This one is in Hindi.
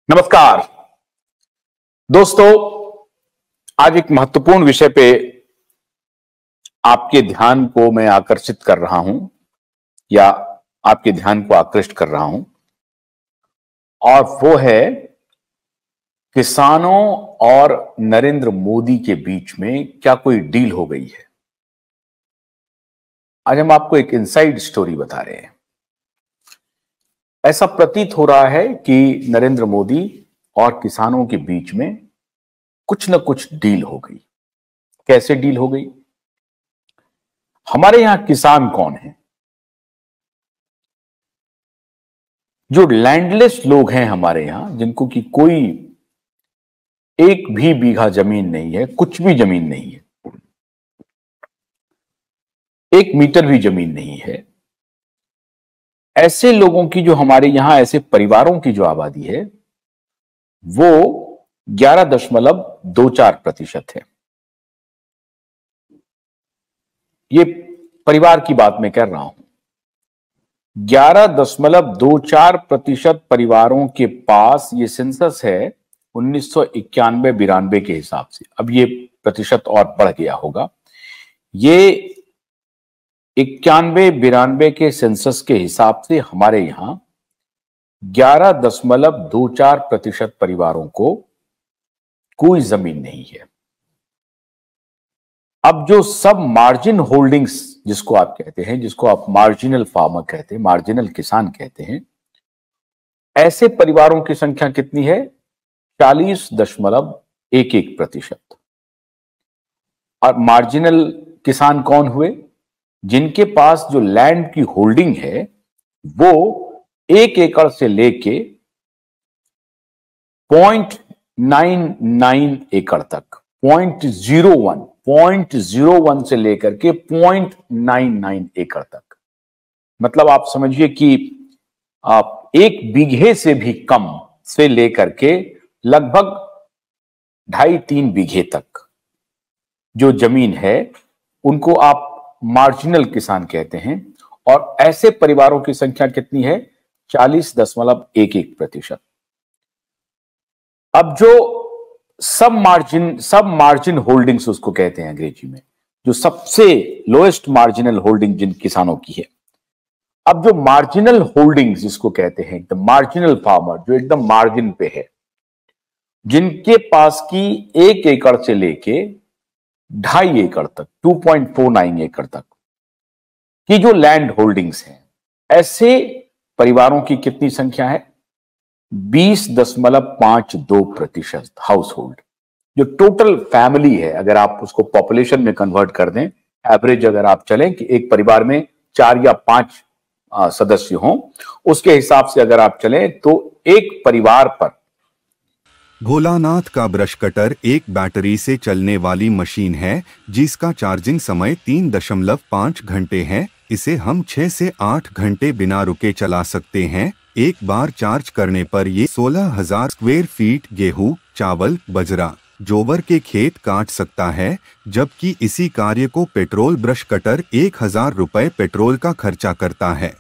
नमस्कार दोस्तों, आज एक महत्वपूर्ण विषय पे आपके ध्यान को मैं आकर्षित कर रहा हूं या आपके ध्यान को आकृष्ट कर रहा हूं और वो है किसानों और नरेंद्र मोदी के बीच में क्या कोई डील हो गई है। आज हम आपको एक इनसाइड स्टोरी बता रहे हैं। ऐसा प्रतीत हो रहा है कि नरेंद्र मोदी और किसानों के बीच में कुछ न कुछ डील हो गई। कैसे डील हो गई? हमारे यहां किसान कौन है? जो लैंडलेस लोग हैं हमारे यहां, जिनको कि कोई एक भी बीघा जमीन नहीं है, कुछ भी जमीन नहीं है, 1 मीटर भी जमीन नहीं है, ऐसे लोगों की जो हमारे यहां, ऐसे परिवारों की जो आबादी है वो 11.24% है। ये परिवार की बात मैं कर रहा हूं। 11.24% परिवारों के पास ये सेंसस है 1991-92 के हिसाब से। अब ये प्रतिशत और बढ़ गया होगा। ये 91-92 के सेंसस के हिसाब से हमारे यहां 11.24% परिवारों को कोई जमीन नहीं है। अब जो सब मार्जिन होल्डिंग्स जिसको आप कहते हैं, जिसको आप मार्जिनल फार्मर कहते हैं, मार्जिनल किसान कहते हैं, ऐसे परिवारों की संख्या कितनी है? 40.11%। और मार्जिनल किसान कौन हुए? जिनके पास जो लैंड की होल्डिंग है वो 1 एकड़ से लेके 0.99 एकड़ तक, 0.01 से लेकर के 0.99 एकड़ तक, मतलब आप समझिए कि आप 1 बीघे से भी कम से लेकर के लगभग 2.5-3 बीघे तक जो जमीन है उनको आप मार्जिनल किसान कहते हैं। और ऐसे परिवारों की संख्या कितनी है? 40.11%। अब जो सब मार्जिन होल्डिंग्स उसको कहते हैं अंग्रेजी में, जो सबसे लोएस्ट मार्जिनल होल्डिंग जिन किसानों की है। अब जो मार्जिनल होल्डिंग्स जिसको कहते हैं, एकदम मार्जिनल फार्मर, जो एकदम मार्जिन पे है, जिनके पास की 1 एकड़ से लेके 2.5 एकड़ तक, 2.49 एकड़ तक की जो लैंड होल्डिंग्स हैं, ऐसे परिवारों की कितनी संख्या है? 20.52% हाउस होल्ड। जो टोटल फैमिली है, अगर आप उसको पॉपुलेशन में कन्वर्ट कर दें, एवरेज अगर आप चलें कि एक परिवार में 4 या 5 सदस्य हों, उसके हिसाब से अगर आप चलें तो एक परिवार पर भोलानाथ का ब्रश कटर एक बैटरी से चलने वाली मशीन है जिसका चार्जिंग समय 3.5 घंटे है। इसे हम 6 से 8 घंटे बिना रुके चला सकते हैं। एक बार चार्ज करने पर ये 16,000 स्क्वायर फीट गेहूं, चावल, बजरा, जोवर के खेत काट सकता है, जबकि इसी कार्य को पेट्रोल ब्रश कटर 1,000 रुपए पेट्रोल का खर्चा करता है।